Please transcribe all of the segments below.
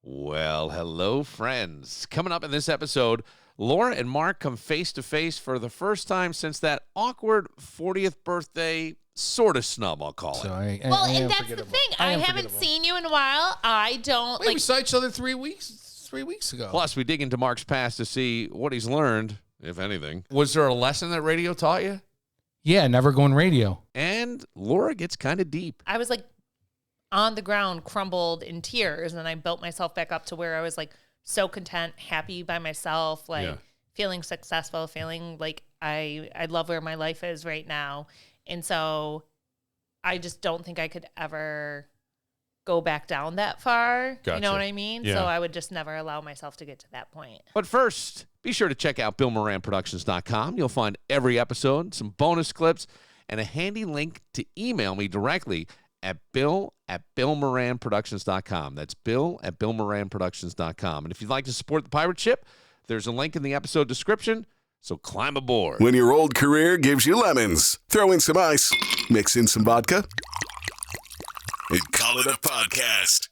Well, hello, friends. Coming up in this episode, Laura and Mark come face-to-face for the first time since that awkward 40th birthday sort of snub, I'll call it. And that's the thing. I haven't seen you in a while. I don't We saw each other 3 weeks ago. Plus, we dig into Mark's past to see what he's learned, if anything. Was there a lesson that radio taught you? Yeah, never go on radio. And Laura gets kind of deep. I was like on the ground, crumbled in tears, and I built myself back up to where I was like so content, happy by myself, feeling successful, feeling like I love where my life is right now. And so I just don't think I could ever go back down that far. Gotcha. You know what I mean? Yeah. So I would just never allow myself to get to that point. But first, be sure to check out BillMoranProductions.com. You'll find every episode, some bonus clips, and a handy link to email me directly at bill@BillMoranProductions.com. That's bill@BillMoranProductions.com. And if you'd like to support the pirate ship, there's a link in the episode description, so climb aboard. When your old career gives you lemons, throw in some ice, mix in some vodka, and call it a podcast.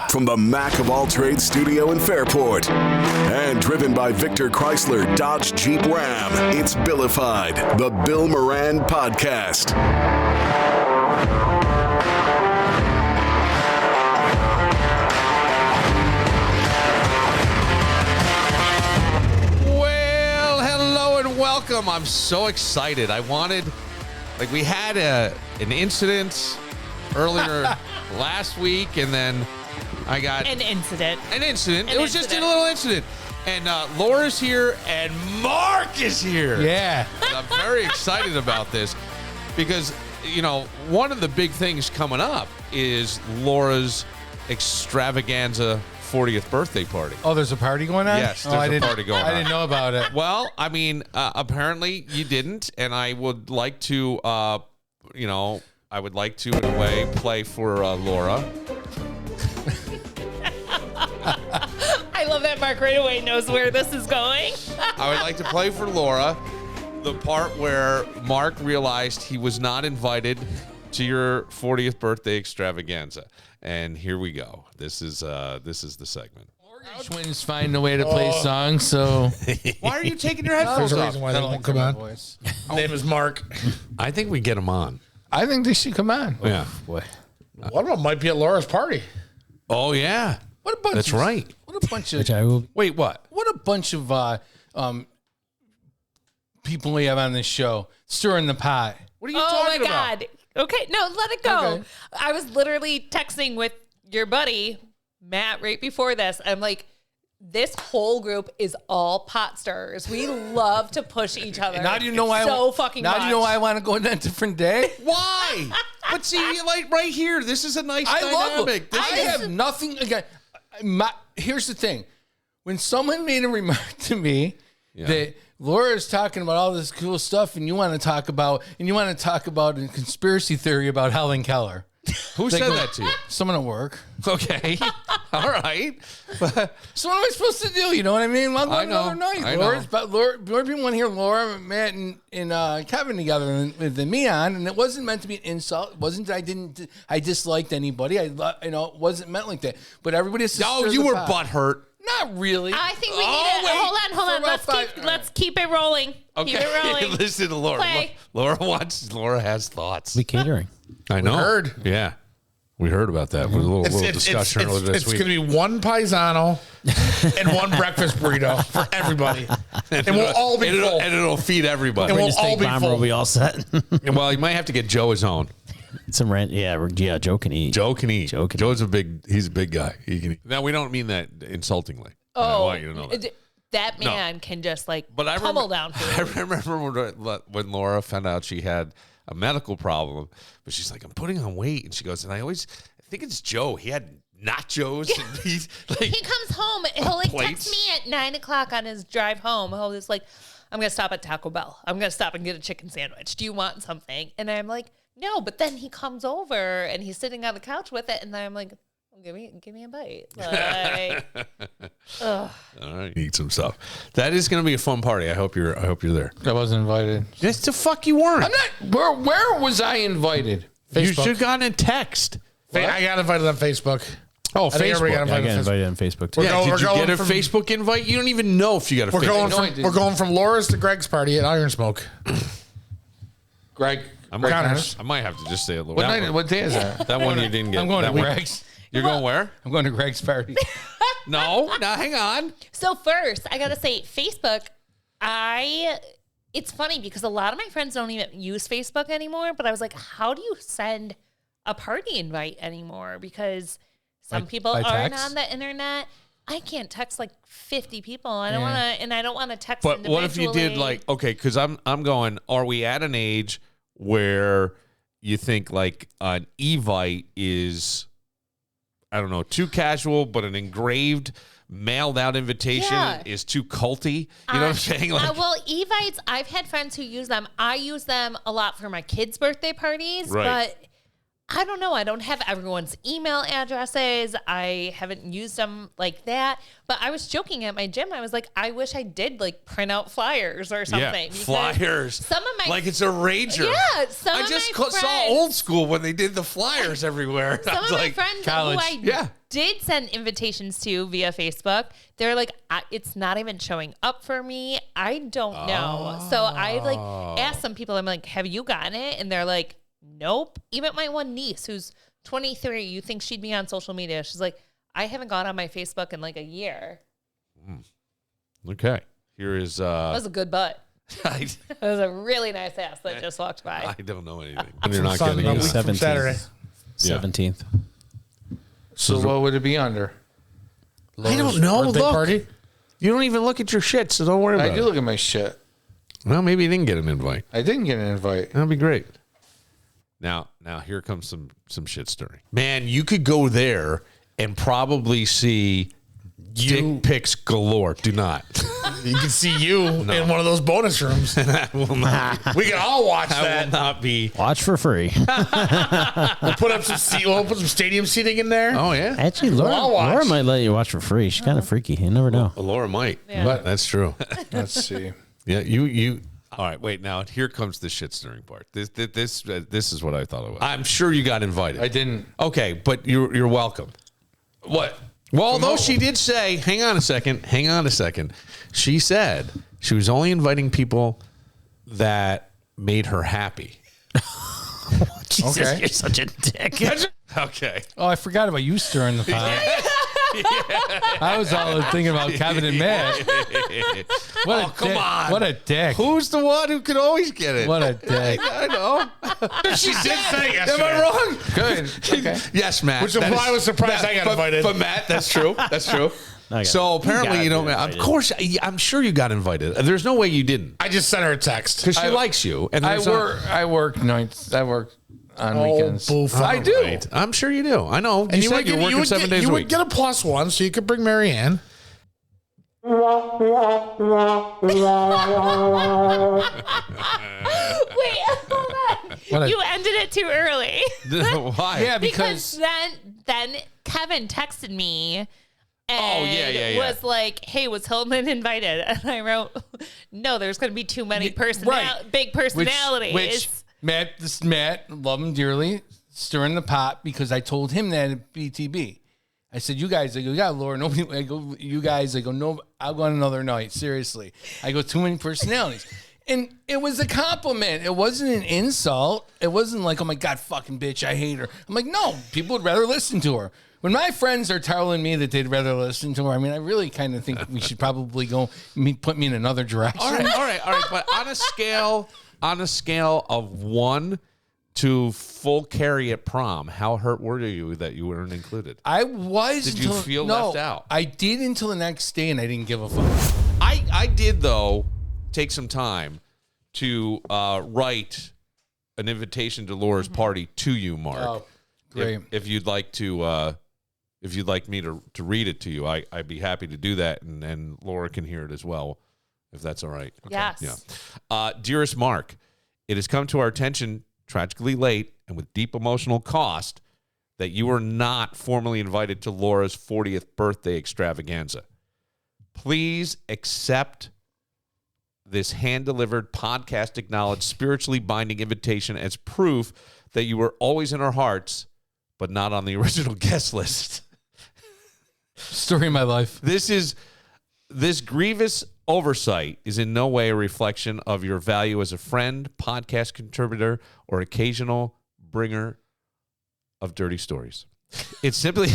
From the Mac of All Trades studio in Fairport and driven by Victor Chrysler Dodge Jeep Ram, it's Billified, the Bill Moran Podcast. Well, hello and welcome. I'm so excited. We had an incident earlier last week, and then I got An incident. It was just a little incident. And Laura's here, and Mark is here. Yeah. I'm very excited about this because, one of the big things coming up is Laura's extravaganza 40th birthday party. Oh, there's a party going on? Yes, there's a party going on. I didn't know about it. Well, apparently you didn't, and I would like to, in a way, play for Laura. I love that Mark right away knows where this is going. I would like to play for Laura the part where Mark realized he was not invited to your 40th birthday extravaganza. And here we go. This is the segment. Twins find a way to play songs, so... Why are you taking your headphones There's a off? reason why they won't come on. His name is Mark. I think we get him on. I think they should come on. Yeah. Boy. One of them might be at Laura's party. Oh, yeah. What a bunch That's of... right. What a bunch of... Wait, what? What a bunch of people we have on this show stirring the pot. What are you talking about? Oh, my God. Okay, no, let it go. Okay. I was literally texting with your buddy, Matt, right before this. I'm like, this whole group is all pot stirrers. We love to push each other. Now do you know why? Fucking now much. do you know why I want to go on a different day? Why? But see, like right here, this is a nice dynamic. I have nothing again. Here's the thing: when someone made a remark to me that Laura is talking about all this cool stuff, and you want to talk about a conspiracy theory about Helen Keller. Who said that to you? Someone at work. Okay. All right. So what am I supposed to do? You know what I mean? Well, I know. another night. I Laura's, know. but Laura, more people want to hear Laura, Matt, and Kevin together than me on, and it wasn't meant to be an insult. It wasn't that I disliked anybody. it wasn't meant like that. But everybody has to No, stir you the were pot. butthurt. Not really. I think we need Oh, to wait. hold on. Let's keep it rolling. Okay. Keep it rolling. Listen to Laura. Play. Laura has thoughts. Be catering. I know. We heard. Yeah. We heard about that. With a little discussion earlier this week. It's going to be one paisano and one breakfast burrito for everybody. And we'll all be full. And it'll feed everybody. And Bring we'll the steak all be bomber, full. will be all set. Well, you might have to get Joe his own. Some rent. Yeah, Joe can eat. Joe can eat. Joe can Joe's he's a big guy. He can eat. Now, we don't mean that insultingly. I want you to know that. That man can just But I pummel remember, down food. I remember when Laura found out she had a medical problem, but she's like, I'm putting on weight. And she goes, and I think it's Joe. He had nachos. Yeah. And he's like, He comes home. He'll plates. text me at 9:00 on his drive home. He'll just like, I'm going to stop at Taco Bell. I'm going to stop and get a chicken sandwich. Do you want something? And I'm like, no. But then he comes over and he's sitting on the couch with it. And I'm like, give me a bite. Like, ugh. all right, eat some stuff. That is going to be a fun party. I hope you're there. I wasn't invited. Just the fuck you weren't. I'm not. Where was I invited? You Facebook. should have gotten a text. I got invited on Facebook. Oh, I think Facebook. everybody I got got invited invited on Facebook too. We're Yeah, going- did we're you going get a from- Facebook invite? You don't even know if you got a We're Facebook. going No, from Laura's to Greg's party at Iron Smoke. Greg. I might, Connors. I might have to just say a little. What night? What day is that? That one you didn't get. I'm going to that one. Greg's. You're going where? I'm going to Greg's party. No, now hang on. So first, I gotta say, Facebook. It's funny because a lot of my friends don't even use Facebook anymore. But I was like, how do you send a party invite anymore? Because some people by aren't text? on the internet. I can't text like 50 people. I don't want to, and I don't want to text. But what if you did individually. like, okay, because I'm going, are we at an age where you think like an Evite is, I don't know, too casual, but an engraved, mailed out invitation is too culty? You know what I'm saying? Like, well, Evites, I've had friends who use them. I use them a lot for my kids' birthday parties, Right. but I don't know. I don't have everyone's email addresses. I haven't used them like that. But I was joking at my gym. I was like, I wish I did like print out flyers or something. yeah, because flyers. Some of my like it's a rager. Yeah, some I of just my saw friends- old school when they did the flyers everywhere. I Some was of my like, friends college. who I Yeah. did send invitations to via Facebook, they're like, it's not even showing up for me. I don't know. So I like asked some people, I'm like, have you gotten it? And they're like, nope. Even my one niece who's 23, you think she'd be on social media. She's like, I haven't gone on my Facebook in like a year. okay, here is. That was a good butt. I It was a really nice ass that just walked by. don't know anything. You're not Sunday, getting a week it. from Saturday. 17th. So what would it be under? I don't know. Birthday Look. party? You don't even look at your shit, so don't worry about I it. do look at my shit. Well, maybe you didn't get an invite. I didn't get an invite. That'd be great. Now here comes some shit stirring. Man, you could go there and probably see dick pics galore. Do not. You can see you in one of those bonus rooms. That will not. We can all watch That will that. not be. Watch for free. We'll put up we'll put some stadium seating in there. Oh yeah, Actually, Laura, I'll watch. Laura might let you watch for free. She's kind of freaky. You never know. Laura might. Yeah. But that's true. Let's see. Yeah, you. All right, wait. Now here comes the shit stirring part. This is what I thought it was. I'm sure you got invited. I didn't. Okay, but you're welcome. What? Well, although she did say, hang on a second. She said she was only inviting people that made her happy. Jesus, Okay. you're such a dick. Okay. Oh, I forgot about you stirring the pot. I was all thinking about Kevin and Matt. What a come dick. on. What a dick. Who's the one who could always get it? What a dick. I know. She did say Am yesterday. I wrong? Good. Okay. Yes, Matt. Which is why I was surprised I got invited. But Matt, that's true. That's true. I got So it. apparently, You you know, gotta be of invited. course, I'm sure you got invited. There's no way you didn't, I just sent her a text. because she likes you. And I there's work nights. I work on Oh, weekends. boof. I do. Right. I'm sure you do. I know. And you said you're working 7 days you a would week. get a +1, so you could bring Marianne. Wait, hold on. You ended it too early. Why? Yeah, Because because then Kevin texted me and Oh, yeah. was like, hey, was Hillman invited? And I wrote, no, there's going to be too many right. big personalities. Which Matt, love him dearly, stirring the pot because I told him that at BTB. I said, you guys, I go, yeah, Laura, nobody, I go, you guys, I go, no, I'll go on another night. Seriously. I go, too many personalities. And it was a compliment. It wasn't an insult. It wasn't like, oh my God, fucking bitch, I hate her. I'm like, no, people would rather listen to her. When my friends are telling me that they'd rather listen to her, I mean, I really kind of think we should probably put me in another direction. All right. But on a scale of 1 to full carry at prom, how hurt were you that you weren't included? I was. Did you feel left out? I did until the next day, and I didn't give a fuck. I did, though, take some time to write an invitation to Laura's party to you, Mark. Oh, great. If you'd like to, if you'd like me to read it to you, I'd be happy to do that, and Laura can hear it as well, if that's all right. Yes. Yeah. Dearest Mark, it has come to our attention, tragically late and with deep emotional cost, that you were not formally invited to Laura's 40th birthday extravaganza. Please accept this hand-delivered, podcast-acknowledged, spiritually binding invitation as proof that you were always in our hearts, but not on the original guest list. Story of my life. This grievous oversight is in no way a reflection of your value as a friend, podcast contributor, or occasional bringer of dirty stories. It's simply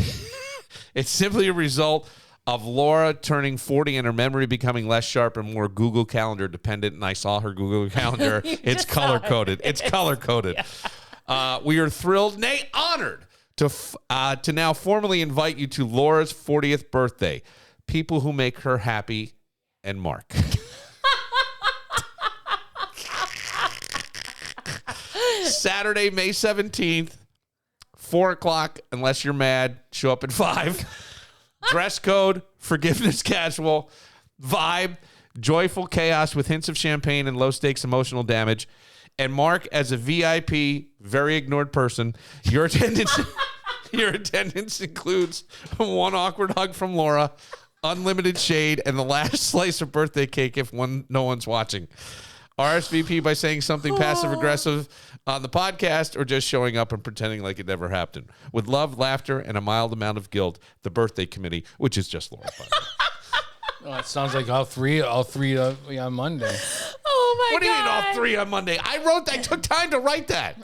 a result of Laura turning 40 and her memory becoming less sharp and more Google Calendar dependent. And I saw her Google Calendar. It's color coded. It's color coded. Yeah. We are thrilled, nay, honored to now formally invite you to Laura's 40th birthday. People who make her happy and Mark. Saturday, May 17th, 4 o'clock, unless you're mad, show up at 5. Dress code, forgiveness casual, vibe, joyful chaos with hints of champagne and low stakes emotional damage. And Mark, as a VIP, very ignored person, your attendance includes one awkward hug from Laura, unlimited shade, and the last slice of birthday cake if no one's watching. RSVP by saying something passive-aggressive on the podcast or just showing up and pretending like it never happened. With love, laughter, and a mild amount of guilt, the birthday committee, which is just Laura. Oh, it sounds like all three on Monday. Oh, my God. What do you mean all 3 on Monday? I took time to write that.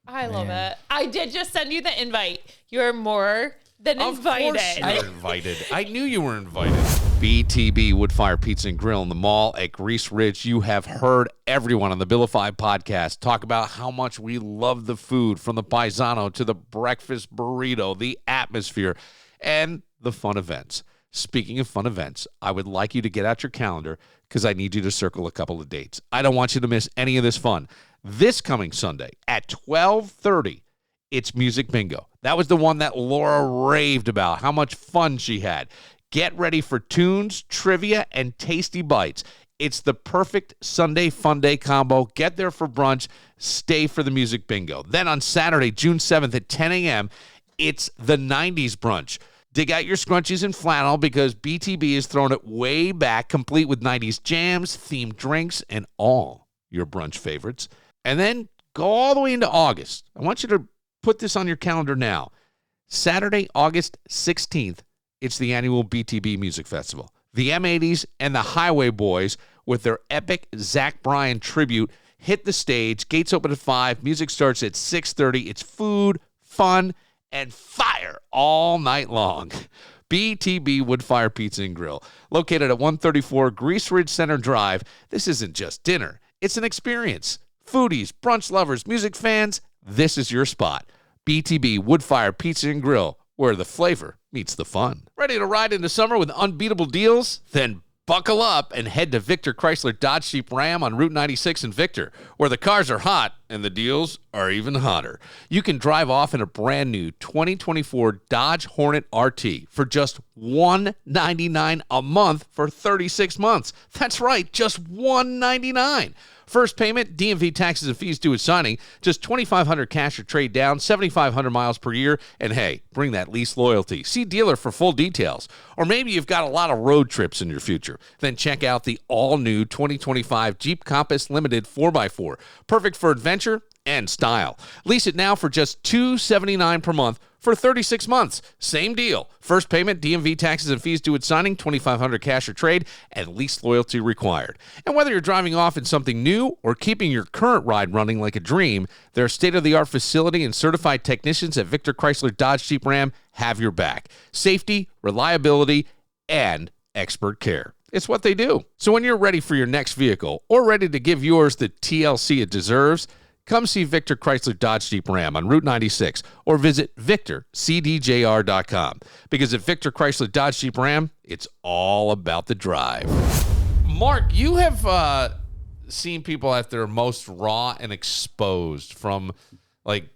I love it. I did just send you the invite. You're more than invited. Of course you're invited. I knew you were invited. BTB Woodfire Pizza and Grill in the mall at Grease Ridge. You have heard everyone on the Billified podcast talk about how much we love the food, from the paisano to the breakfast burrito, the atmosphere, and the fun events. Speaking of fun events, I would like you to get out your calendar because I need you to circle a couple of dates. I don't want you to miss any of this fun. This coming Sunday at 12:30, it's Music Bingo. That was the one that Laura raved about, how much fun she had. Get ready for tunes, trivia, and tasty bites. It's the perfect Sunday fun day combo. Get there for brunch, stay for the Music Bingo. Then on Saturday, June 7th at 10 a.m., it's the 90s brunch. Dig out your scrunchies and flannel because BTB is throwing it way back, complete with 90s jams, themed drinks, and all your brunch favorites. And then go all the way into August. I want you to put this on your calendar now. Saturday, August 16th, it's the annual BTB Music Festival. The M80s and the Highway Boys, with their epic Zach Bryan tribute, hit the stage. Gates open at 5. Music starts at 6:30. It's food, fun, and fire all night long. BTB Woodfire Pizza and Grill, located at 134 Grease Ridge Center Drive. This isn't just dinner. It's an experience. Foodies, brunch lovers, music fans, this is your spot. BTB Woodfire Pizza and Grill, where the flavor meets the fun. Ready to ride into summer with unbeatable deals? Then buckle up and head to Victor Chrysler Dodge Jeep Ram on Route 96 in Victor, where the cars are hot and the deals are even hotter. You can drive off in a brand new 2024 Dodge Hornet RT for just $199 a month for 36 months. That's right, just $199. First payment, DMV taxes and fees due at signing, just $2,500 cash or trade down, 7,500 miles per year, and hey, bring that lease loyalty. See dealer for full details. Or maybe you've got a lot of road trips in your future. Then check out the all-new 2025 Jeep Compass Limited 4x4. Perfect for adventure and style. Lease it now for just $279 per month for 36 months. Same deal. First payment, DMV taxes and fees due at signing, $2,500 cash or trade, and lease loyalty required. And whether you're driving off in something new or keeping your current ride running like a dream, their state-of-the-art facility and certified technicians at Victor Chrysler Dodge Jeep Ram have your back. Safety, reliability, and expert care. It's what they do. So when you're ready for your next vehicle or ready to give yours the TLC it deserves, come see Victor Chrysler Dodge Jeep Ram on Route 96 or visit VictorCDJR.com. Because at Victor Chrysler Dodge Jeep Ram, it's all about the drive. Mark, you have seen people at their most raw and exposed, from like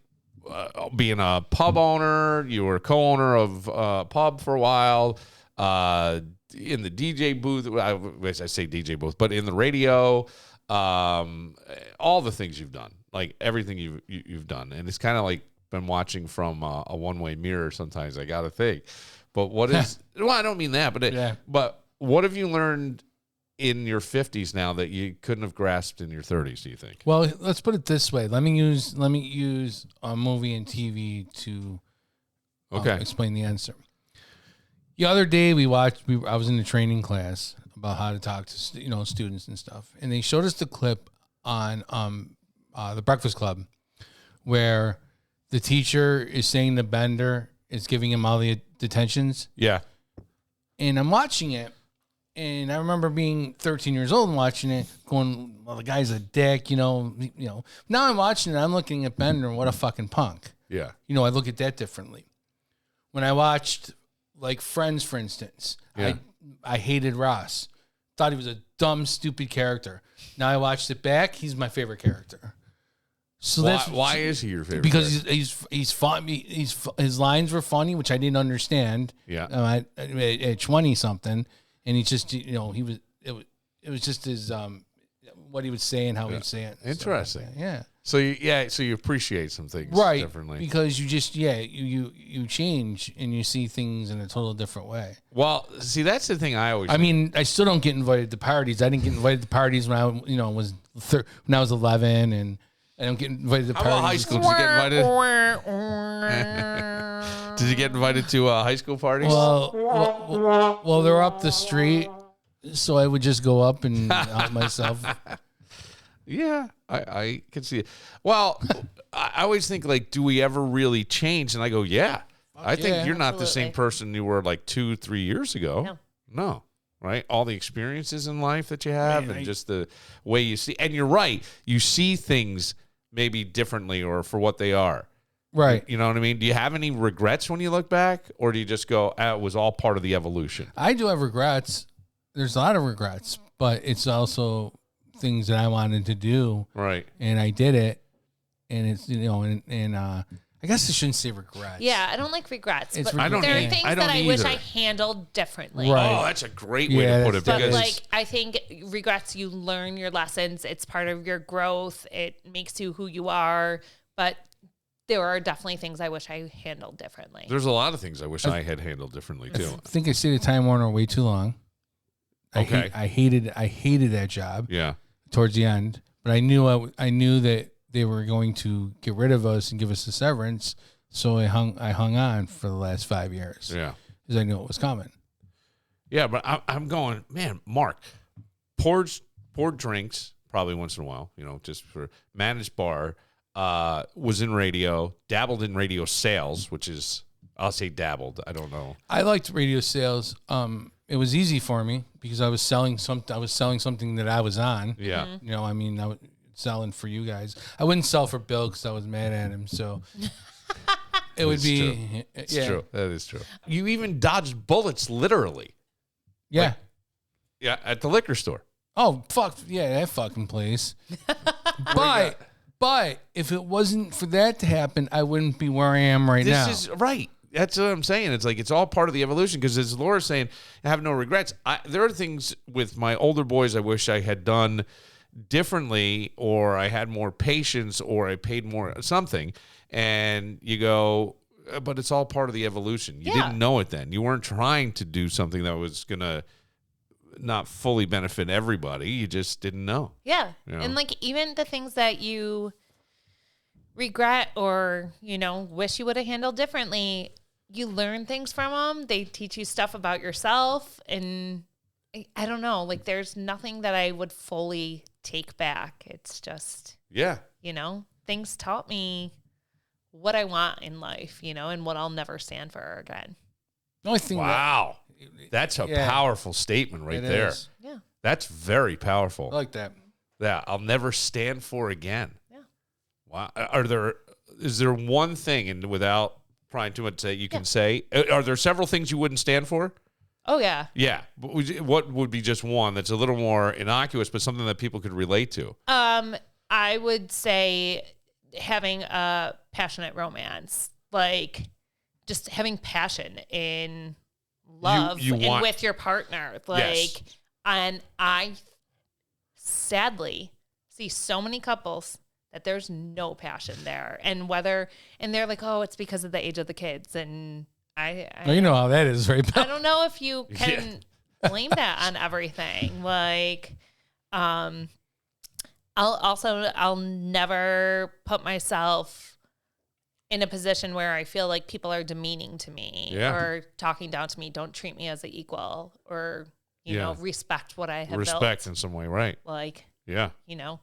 being a pub owner. You were a co-owner of a pub for a while, in the DJ booth. I say DJ booth, but in the radio, all the things you've done. Like everything you've done. And it's kind of like been watching from a one-way mirror sometimes, I got to think. But what is, well, I don't mean that, but what have you learned in your 50s now that you couldn't have grasped in your 30s, do you think? Well, let's put it this way. Let me use a movie and TV to explain the answer. The other day I was in a training class about how to talk to students and stuff, and they showed us the clip on the Breakfast Club where the teacher is saying the Bender is giving him all the detentions. Yeah. And I'm watching it, and I remember being 13 years old and watching it, going, "Well, the guy's a dick," you know. Now I'm watching it, I'm looking at Bender, and what a fucking punk. Yeah. I look at that differently. When I watched, like, Friends, for instance, Yeah. I hated Ross. Thought he was a dumb, stupid character. Now I watched it back, he's my favorite character. So Why is he your favorite? Because he's fun. His lines were funny, which I didn't understand. Yeah. At 20 something, and he just it was just his what he would say and how he would say it. Interesting. Yeah. So you appreciate some things differently. Because you just you change and you see things in a total different way. Well, see, that's the thing I always. I mean, I still don't get invited to parties. I didn't get invited to parties when I was when I was 11, and I don't get invited to How parties. about high school? Did you get invited? Did you get invited to high school parties? Well, they're up the street, so I would just go up and help myself. Yeah, I can see it. Well, I always think, like, do we ever really change? And I go, yeah. I think yeah. you're not the same Absolutely. person you were like 2-3 years ago. No. Right? All the experiences in life that you have and just the way you see. And you're right. You see things maybe differently or for what they are. Right. You know what I mean? Do you have any regrets when you look back? Or do you just go, it was all part of the evolution? I do have regrets. There's a lot of regrets, but it's also things that I wanted to do. Right. And I did it. And it's, I guess I shouldn't say regrets. Yeah, I don't like regrets, It's but I don't there are either. things I don't that I wish either. I handled differently. Right. Oh, that's a great way Yeah, to put it. that's- But Because like, I think regrets, you learn your lessons. It's part of your growth. It makes you who you are. But there are definitely things I wish I handled differently. there's a lot of things I wish I had handled differently too. I think I stayed at Time Warner way too long. Okay. I hated that job Yeah. towards the end, but I knew that they were going to get rid of us and give us a severance. So I hung on for the last 5 years. Yeah. Because I knew it was coming. Yeah, but I'm going, man, Mark, poured drinks probably once in a while, just for managed bar, was in radio, dabbled in radio sales, which is, I'll say dabbled. I don't know. I liked radio sales. It was easy for me because I was selling something that I was on. Yeah. Mm-hmm. I was selling for you guys. I wouldn't sell for Bill because I was mad at him. So it would be True. It's true. That is true. You even dodged bullets literally. Yeah. Yeah, at the liquor store. Oh, fuck. Yeah, that fucking place. But if it wasn't for that to happen, I wouldn't be where I am right now. This is right. That's what I'm saying. It's like it's all part of the evolution because as Laura's saying, I have no regrets. There are things with my older boys I wish I had done differently or I had more patience or I paid more something. And you go, but it's all part of the evolution. You didn't know it then. You weren't trying to do something that was going to not fully benefit everybody. You just didn't know. Yeah. You know? And like even the things that you regret or, wish you would have handled differently, you learn things from them. They teach you stuff about yourself. And I don't know, like there's nothing that I would fully take back. It's just, things taught me what I want in life, and what I'll never stand for again. The only thing Wow. That's a powerful statement right there. is. Yeah. That's very powerful. I like that. Yeah, I'll never stand for again. Yeah. Wow. Is there one thing, and without prying too much, that you can say, are there several things you wouldn't stand for? Oh, yeah. Yeah. What would be just one that's a little more innocuous, but something that people could relate to? I would say having a passionate romance, like just having passion in love and with your partner. Like, and I sadly see so many couples that there's no passion there. And they're like, oh, it's because of the age of the kids. And You know how that is, right? I don't know if you can blame that on everything. Like, I'll never put myself in a position where I feel like people are demeaning to me or talking down to me, don't treat me as an equal, or, you know, respect what I have built. Respect in some way, right? Like, yeah. You know,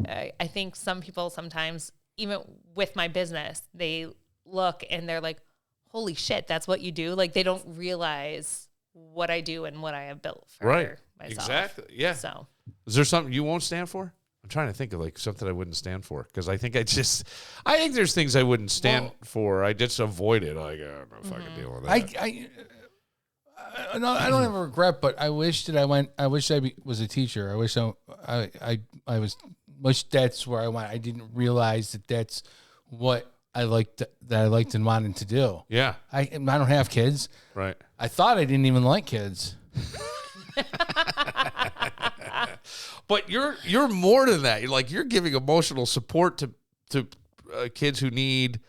I think some people sometimes, even with my business, they look and they're like, holy shit, that's what you do? Like, they don't realize what I do and what I have built for myself. Exactly. Yeah. So, is there something you won't stand for? I'm trying to think of like something I wouldn't stand for, because I think there's things I wouldn't stand for. I just avoid it. Like, I don't know if I can deal with that. I don't have a regret, but I wish that I was a teacher. I wish wish that's where I went. I didn't realize that that's what I liked and wanted to do. Yeah. I don't have kids. Right. I thought I didn't even like kids. But you're more than that. You're giving emotional support to kids who need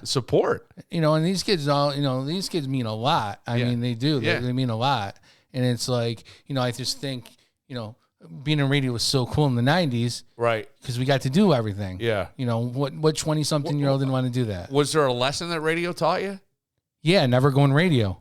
support. You know, and these kids mean a lot. I mean, they do. They mean a lot. And it's like, you know, I just think, you know, being in radio was so cool in the 90s. Right. Because we got to do everything. Yeah. You know, what 20-something-year-old didn't want to do that? Was there a lesson that radio taught you? Yeah, never go on radio.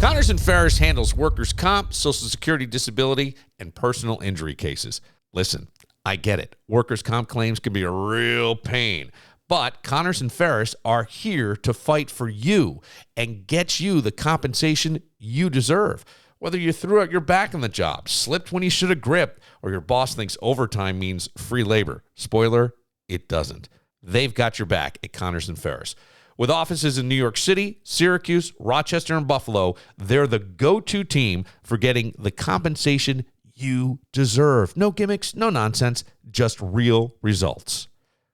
Connors and Ferris handles workers' comp, Social Security disability, and personal injury cases. Listen, I get it. Workers' comp claims can be a real pain. But Connors and Ferris are here to fight for you and get you the compensation you deserve. Whether you threw out your back on the job, slipped when you should have gripped, or your boss thinks overtime means free labor. Spoiler, it doesn't. They've got your back at Connors and Ferris. With offices in New York City, Syracuse, Rochester, and Buffalo, they're the go-to team for getting the compensation you deserve. No gimmicks, no nonsense, just real results.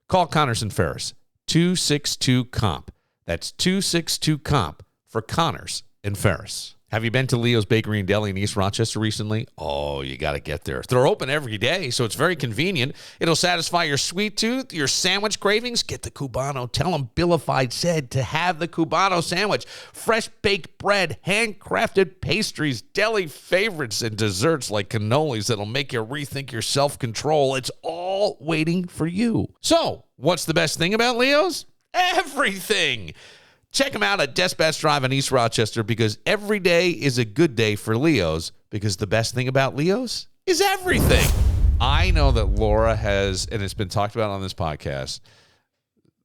Call Connors and Ferris, 262-COMP. That's 262-COMP for Connors and Ferris. Have you been to Leo's Bakery and Deli in East Rochester recently? Oh, you got to get there. They're open every day, so it's very convenient. It'll satisfy your sweet tooth, your sandwich cravings. Get the Cubano. Tell them Billified said to have the Cubano sandwich. Fresh baked bread, handcrafted pastries, deli favorites, and desserts like cannolis that'll make you rethink your self-control. It's all waiting for you. So, what's the best thing about Leo's? Everything. Check them out at Dispatch Drive in East Rochester, because every day is a good day for Leo's, because the best thing about Leo's is everything. I know that Laura has, and it's been talked about on this podcast,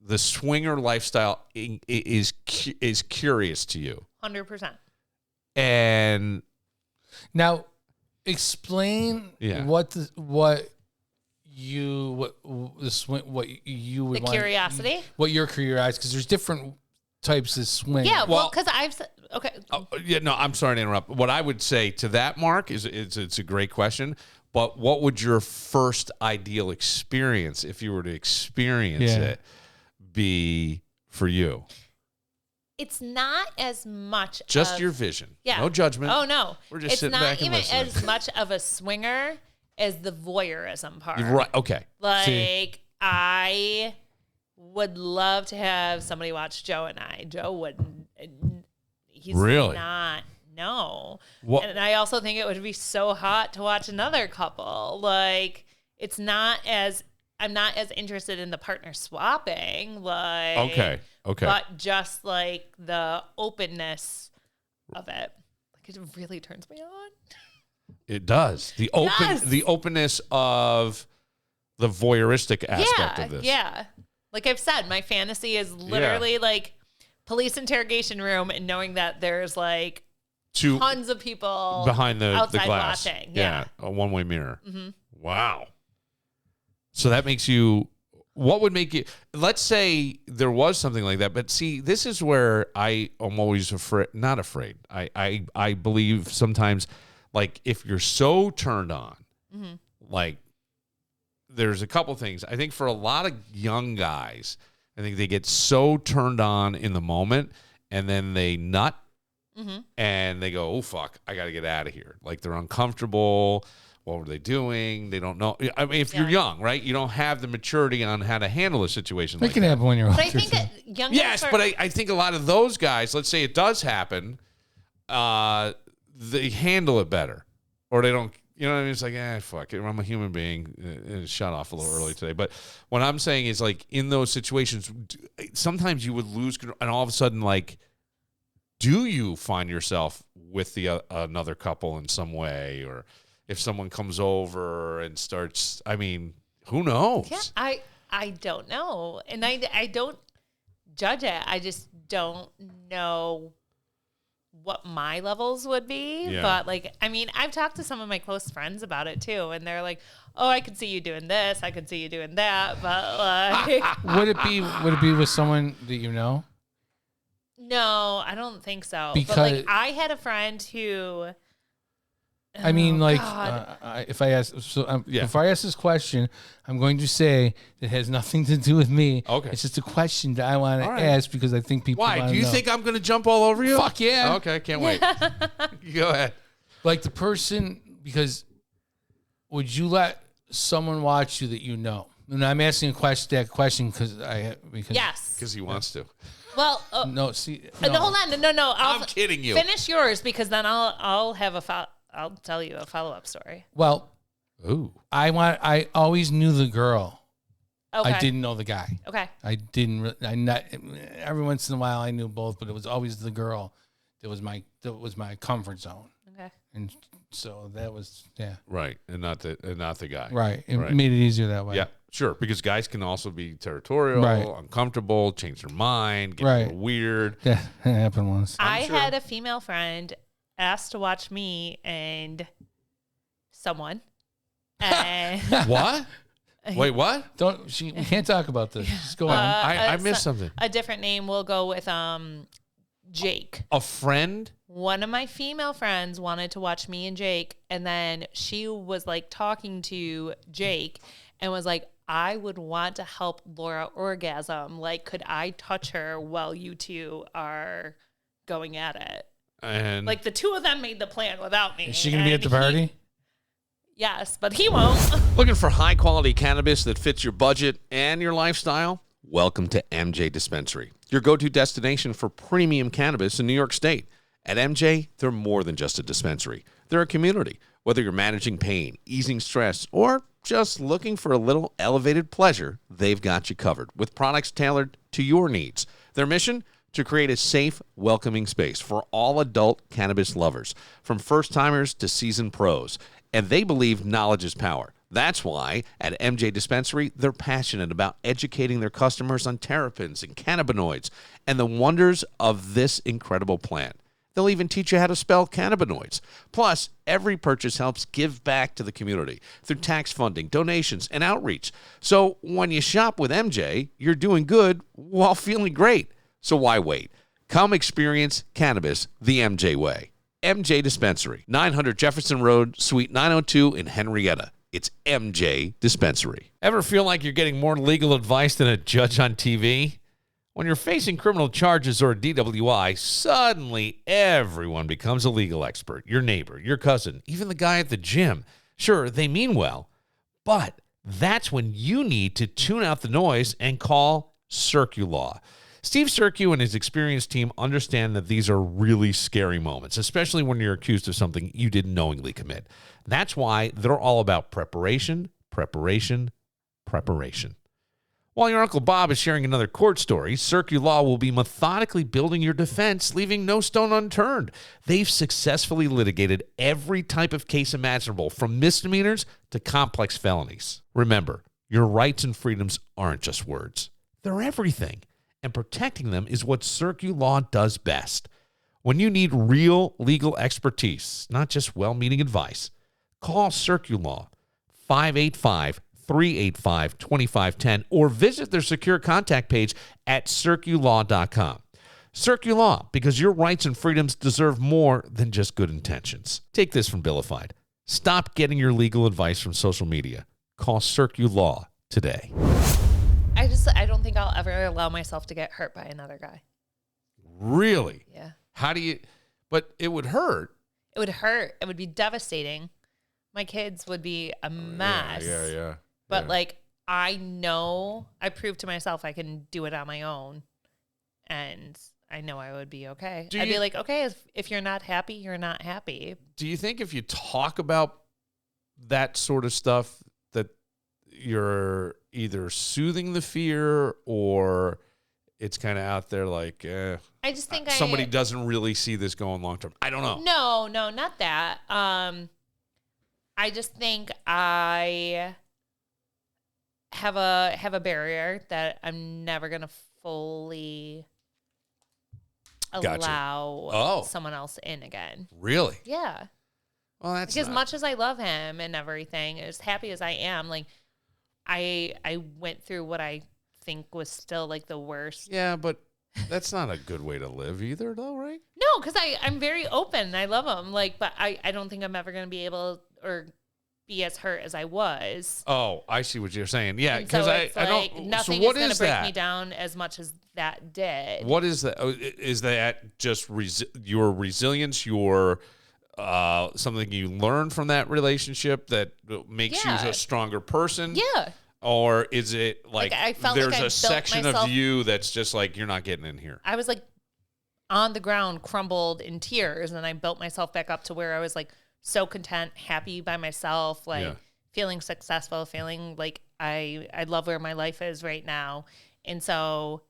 the swinger lifestyle is curious to you. 100%. And now explain what you would the want, curiosity, what your curiosity, because there's different types of swing. Yeah, well, because I've said, okay. I'm sorry to interrupt. What I would say to that, Mark, is it's a great question, but what would your first ideal experience, if you were to experience it, be for you? It's not as much just your vision. Yeah. No judgment. Oh, no. We're just sitting back and listening. It's not even as much of a swinger as the voyeurism part. Right. Okay. Like, I would love to have somebody watch Joe and I. Joe wouldn't. He's really not. No. What? And I also think it would be so hot to watch another couple. Like, it's not as, I'm not as interested in the partner swapping. Like, okay. But just like the openness of it. Like, it really turns me on. It does. The openness of the voyeuristic aspect of this. Yeah. Like I've said, my fantasy is literally like police interrogation room and knowing that there's like tons of people behind the glass. Watching. Yeah. A one-way mirror. Mm-hmm. Wow. So that makes you, what would make you, let's say there was something like that, but see, this is where I am always not afraid. I believe sometimes, like, if you're so turned on, mm-hmm. like, there's a couple things. I think for a lot of young guys, I think they get so turned on in the moment, and then they nut, mm-hmm. and they go, oh, fuck, I got to get out of here. Like, they're uncomfortable. What were they doing? They don't know. I mean, if you're young, right, you don't have the maturity on how to handle a situation like that. It can happen when you're older. But I think that young guys yes, but I think a lot of those guys, let's say it does happen, they handle it better. Or they don't, You know what I mean? It's like, fuck it. I'm a human being. It shut off a little early today. But what I'm saying is, like, in those situations, sometimes you would lose control, and all of a sudden, like, do you find yourself with the another couple in some way? Or if someone comes over and starts, I mean, who knows? Yeah, I don't know. And I don't judge it. I just don't know what my levels would be. Yeah. But like, I mean, I've talked to some of my close friends about it too, and they're like, "Oh, I could see you doing this. I could see you doing that." But like, Would it be with someone that you know? no, I don't think so. Because but like, I had a friend who. I mean, Oh, like, God. if I ask, before I ask this question, I'm going to say it has nothing to do with me. Okay. It's just a question that I want to All right. ask because I think people. Why? wanna Do you know. think I'm going to jump all over you? Fuck yeah. Okay, can't wait. You go ahead. Like the person, because would you let someone watch you that you know? And I'm asking that question because Yes. Because he wants to. Well, no, see, no, hold on, no. I'm kidding you. Finish yours because then I'll have I'll tell you a follow-up story. Well, Ooh. I always knew the girl. Okay. I didn't know the guy. Okay. I didn't. Every once in a while I knew both, but it was always the girl that was my comfort zone. Okay. And so that was Right, and not the guy. right. It Right. made it easier that way. Yeah, sure. Because guys can also be territorial, Right. uncomfortable, change their mind, get a Right. little weird. That happened once. I had a female friend asked to watch me and someone. And What? Wait, what? We can't talk about this. Just go on. I missed something. a different name. We'll go with Jake. A friend? One of my female friends wanted to watch me and Jake, and then she was like talking to Jake and was like, I would want to help Laura orgasm. Like, could I touch her while you two are going at it? And Like, the two of them made the plan without me. Is she going to be at the and party? Yes, but he won't. looking for high quality cannabis that fits your budget and your lifestyle? Welcome to MJ Dispensary, your go-to destination for premium cannabis in New York State. At MJ, they're more than just a dispensary. They're a community. Whether you're managing pain, easing stress, or just looking for a little elevated pleasure, they've got you covered with products tailored to your needs. Their mission? To create a safe, welcoming space for all adult cannabis lovers, from first-timers to seasoned pros. And they believe knowledge is power. That's why at MJ Dispensary, they're passionate about educating their customers on terpenes and cannabinoids and the wonders of this incredible plant. They'll even teach you how to spell cannabinoids. Plus, every purchase helps give back to the community through tax funding, donations, and outreach. So when you shop with MJ, you're doing good while feeling great. So why wait? Come experience cannabis the MJ way. MJ Dispensary, 900 Jefferson Road, Suite 902 in Henrietta. It's MJ Dispensary. Ever feel like you're getting more legal advice than a judge on TV? When you're facing criminal charges or a DWI, suddenly everyone becomes a legal expert. Your neighbor, your cousin, even the guy at the gym. Sure, they mean well, but that's when you need to tune out the noise and call Circulaw. Steve Circu and his experienced team understand that these are really scary moments, especially when you're accused of something you didn't knowingly commit. That's why they're all about preparation, preparation, preparation. While your Uncle Bob is sharing another court story, Circulaw will be methodically building your defense, leaving no stone unturned. They've successfully litigated every type of case imaginable, from misdemeanors to complex felonies. Remember, your rights and freedoms aren't just words. They're everything. And protecting them is what Circulaw does best. When you need real legal expertise, not just well-meaning advice, call Circulaw 585-385-2510 or visit their secure contact page at circulaw.com. Circulaw, because your rights and freedoms deserve more than just good intentions. Take this from Billified. Stop getting your legal advice from social media. Call Circulaw today. I don't think I'll ever allow myself to get hurt by another guy. Really? Yeah. How do you, but it would hurt. It would hurt. It would be devastating. My kids would be a mess. Yeah. But like, I know, I proved to myself I can do it on my own. And I know I would be okay. I'd be like, okay, if you're not happy, you're not happy. Do you think if you talk about that sort of stuff that you're either soothing the fear or it's kind of out there like, I just think somebody doesn't really see this going long term. I don't know. No, not that. I just think I have a barrier that I'm never gonna fully allow someone else in again. Really? Yeah. Well, that's because much as I love him and everything, as happy as I am, like I went through what I think was still like the worst. Yeah, but that's not a good way to live either, though, right? No, because I'm very open. I love him. Like, but I don't think I'm ever gonna be able or be as hurt as I was. Oh, I see what you're saying. Yeah, because so I don't. Nothing So what is going is to break that? me down as much as that did. What is that? Is that just your resilience, your something you learn from that relationship that makes you a stronger person? Yeah. Or is it like I felt there's like I a section built of you that's just like, you're not getting in here? I was like on the ground, crumbled in tears, and I built myself back up to where I was like so content, happy by myself, like feeling successful, feeling like I love where my life is right now. And so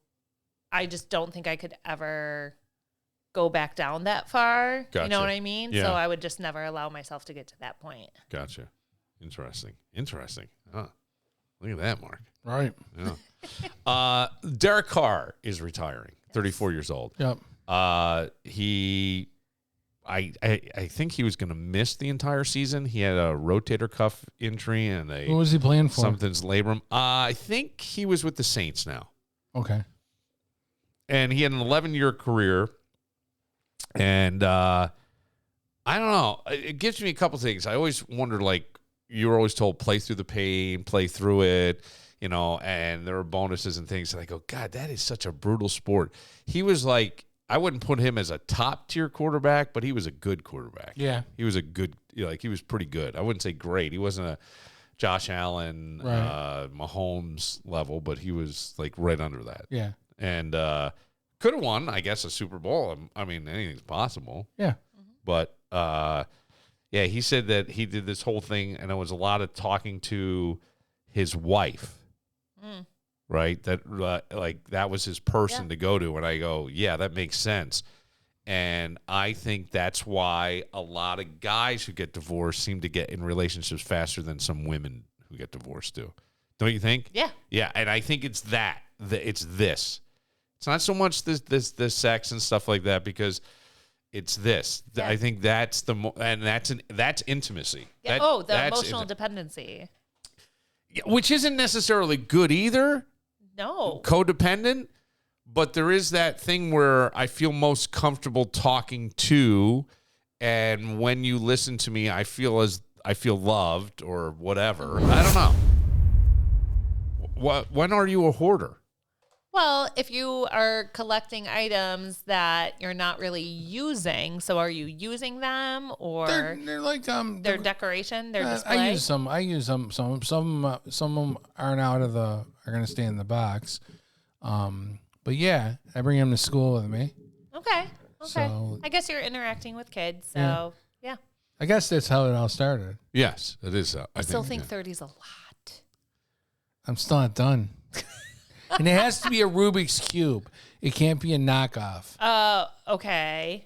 I just don't think I could ever go back down that far. Gotcha. You know what I mean? Yeah. So I would just never allow myself to get to that point. Gotcha. Interesting. Huh. Look at that, Mark. Right. Yeah. Derek Carr is retiring, 34 years old. Yep. I think he was going to miss the entire season. He had a rotator cuff injury and What was he playing for? something's labrum. I think he was with the Saints now. Okay. And he had an 11-year career. And I don't know. It gives me a couple things. I always wondered, like, you were always told, play through the pain, play through it, you know, and there were bonuses and things. And I go, God, that is such a brutal sport. He was like, I wouldn't put him as a top-tier quarterback, but he was a good quarterback. Yeah. He was a good, he was pretty good. I wouldn't say great. He wasn't a Josh Allen, Mahomes level, but he was, like, right under that. Yeah. And could have won, I guess, a Super Bowl. I mean, anything's possible. Yeah. But, yeah, he said that he did this whole thing, and it was a lot of talking to his wife, right? That like that was his person to go to. And I go, yeah, that makes sense. And I think that's why a lot of guys who get divorced seem to get in relationships faster than some women who get divorced do. Don't you think? Yeah. Yeah, and I think it's that. It's this. It's not so much this sex and stuff like that, because it's this. Yeah. I think that's that's intimacy. Yeah. That's emotional dependency. which isn't necessarily good either. No. Codependent, but there is that thing where I feel most comfortable talking to, and when you listen to me, I feel loved or whatever. I don't know. When are you a hoarder? Well, if you are collecting items that you're not really using, so are you using them, or They're like their decoration, their display? I use some. Some of them aren't are going to stay in the box. But yeah, I bring them to school with me. Okay. So- I guess you're interacting with kids, so yeah. I guess that's how it all started. Yes, it is. I still think 30 is a lot. I'm still not done. And it has to be a Rubik's Cube. It can't be a knockoff. Okay.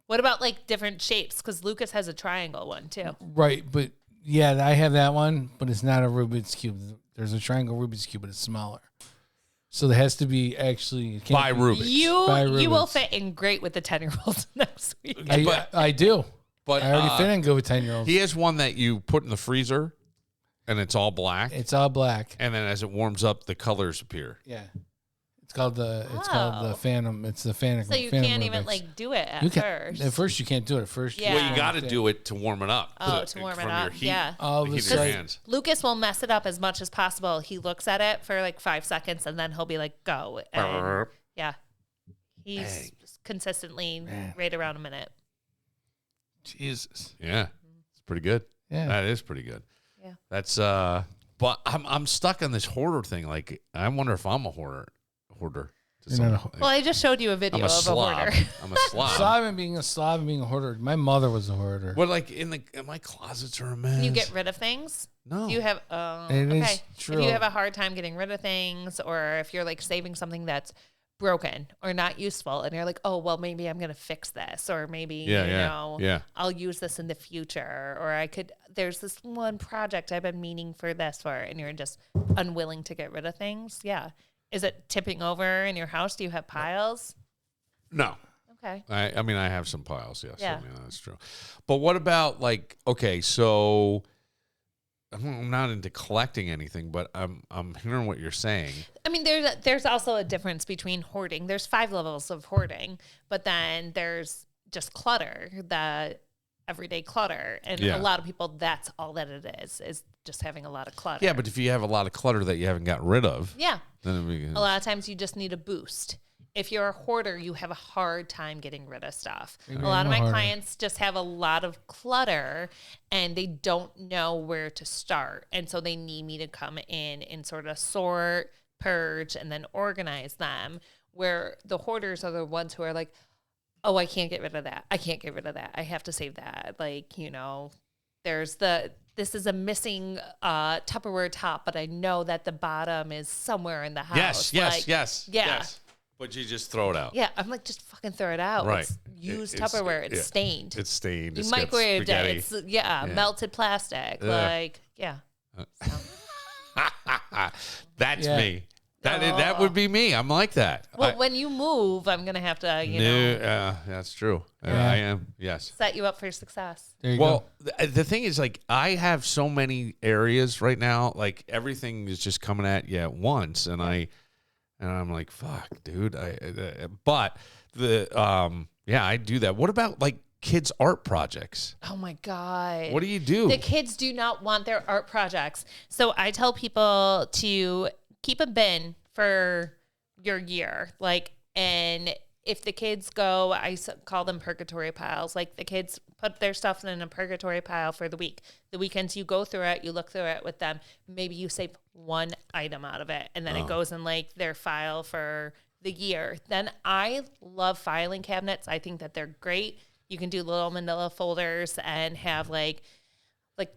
What about like different shapes? Because Lucas has a triangle one too. Right, but yeah, I have that one, but it's not a Rubik's Cube. There's a triangle Rubik's Cube, but it's smaller. So there has to be actually By Rubik's. You will Rubik's. fit in great with the 10-year-olds next week. I do. But I already fit in good with 10-year-olds. he has one that you put in the freezer, and it's all black. It's all black. And then as it warms up, the colors appear. Yeah. It's called the Phantom. It's the Phantom. So you Phantom can't even Rubik's. like do it You at can't- first. At first you can't do it. At first, Yeah. Well, you got to do it to warm it up. To warm it from up, Your heat, yeah. All the of a heat of your sudden- hands. Lucas will mess it up as much as possible. He looks at it for like 5 seconds and then he'll be like, go. And yeah. He's consistently right around a minute. Jesus. Yeah, it's pretty good. Yeah. That is pretty good. Yeah. That's but I'm stuck on this hoarder thing. Like, I wonder if I'm a hoarder. Well, I just showed you a video I'm a of slob. a hoarder. I'm a slob. Slob and being a slob and being a hoarder. My mother was a hoarder. Well, like in my closets are a mess. You get rid of things? No. You have It is okay. true. If you have a hard time getting rid of things, or if you're like saving something that's broken or not useful, and you're like, oh well, maybe I'm gonna fix this, or maybe I'll use this in the future, or there's this one project I've been meaning for this for, and you're just unwilling to get rid of things. Yeah. Is it tipping over in your house? Do you have piles? No. Okay. I mean, I have some piles, yes. Yeah. I mean, that's true. But what about, like, okay, so I'm not into collecting anything, but I'm hearing what you're saying. I mean, there's also a difference between hoarding. There's 5 levels of hoarding, but then there's just clutter, the everyday clutter. And a lot of people, that's all that it is just having a lot of clutter. Yeah, but if you have a lot of clutter that you haven't gotten rid of. Yeah. Then a lot of times you just need a boost. If you're a hoarder, you have a hard time getting rid of stuff. A lot of my clients just have a lot of clutter and they don't know where to start. And so they need me to come in and sort of sort, purge, and then organize them, where the hoarders are the ones who are like, oh, I can't get rid of that. I can't get rid of that. I have to save that. Like, this is a missing Tupperware top, but I know that the bottom is somewhere in the house. Yes. But you just throw it out. Yeah, I'm like, just fucking throw it out. Right. It's used Tupperware. It's stained. It's stained. You microwaved it. It's melted plastic. Like, yeah. That's me. That would be me. I'm like that. Well, when you move, I'm gonna have to, that's true. I am. Yes. set you up for success. There you go. The thing is, like, I have so many areas right now. Like, everything is just coming at you at once, and I'm like, fuck, dude. But I do that. What about, like, kids' art projects? Oh my God. What do you do? The kids do not want their art projects. So I tell people to keep a bin for your year. Like, and if the kids go, I call them purgatory piles. Like, the kids put their stuff in a purgatory pile for the week. The weekends you go through it, you look through it with them. Maybe you save one item out of it, and then it goes in like their file for the year. Then I love filing cabinets. I think that they're great. You can do little manila folders and have like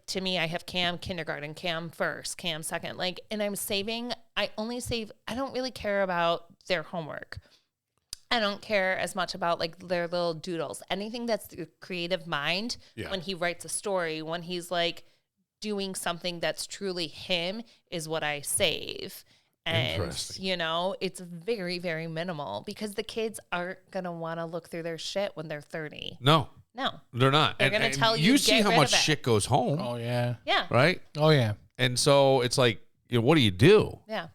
to me, I have Cam kindergarten, Cam first, Cam second. Like, and I don't really care about their homework. I don't care as much about like their little doodles. Anything that's the creative mind, when he writes a story, when he's like doing something that's truly him, is what I save. And, it's very, very minimal, because the kids aren't going to want to look thugh their shit when they're 30. No, they're not. They're going to tell you, you see how much shit goes home. Oh, yeah. Yeah. Right? Oh, yeah. And so it's like, what do you do? Yeah.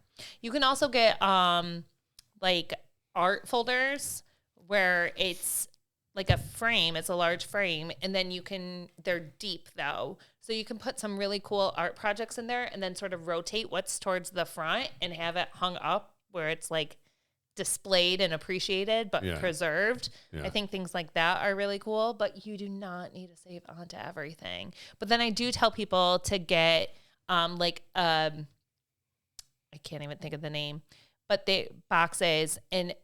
You can also get like art folders where it's like a frame. It's a large frame. And then they're deep though. So you can put some really cool art projects in there and then sort of rotate what's towards the front and have it hung up where it's like displayed and appreciated, but preserved. Yeah. I think things like that are really cool, but you do not need to save onto everything. But then I do tell people to get I can't even think of the name, but they boxes and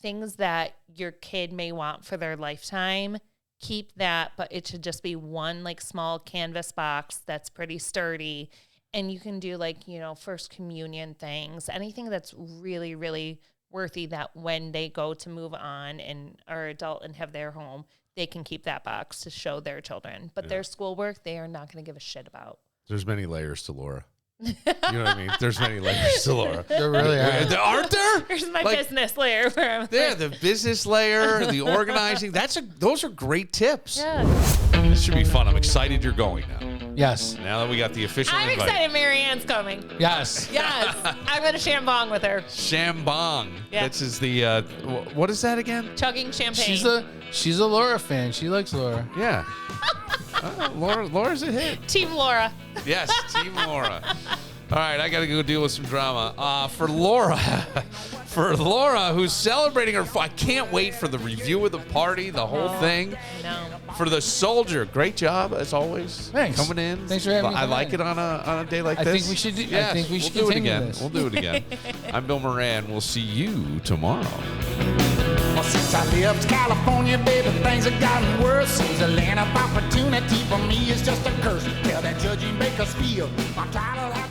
things that your kid may want for their lifetime. Keep that, but it should just be one like small canvas box that's pretty sturdy. And you can do like, first communion things, anything that's really, really worthy, that when they go to move on and are adult and have their home, they can keep that box to show their children. But their schoolwork, they are not going to give a shit about. There's many layers to Laura. You know what I mean? There's many layers to Laura. There really are. Aren't there? There's my business layer. Where I'm the business layer, the organizing. Those are great tips. Yeah. This should be fun. I'm excited you're going now. Yes. Now that we got the official I'm invite. excited Marianne's coming. Yes. Yes. I'm going to shambong with her. Shambong. Yeah. This is the, what is that again? Chugging champagne. She's a Laura fan. She likes Laura. Yeah. Laura's a hit. Team Laura. Yes, Team Laura. All right, I got to go deal with some drama. For Laura, for Laura, who's celebrating her. I can't wait for the review of the party, the whole thing. No. For the soldier, great job as always. Thanks. Coming in. Thanks for having me I come like in. it on a day like I this. think we should do- I Yes, think we should we'll do it continue again. this. We'll do it again. I'm Bill Moran. We'll see you tomorrow. Well, since I left California, baby, things have gotten worse. Seems the land of opportunity for me is just a curse. Tell that judge in Bakersfield, I'm tired of having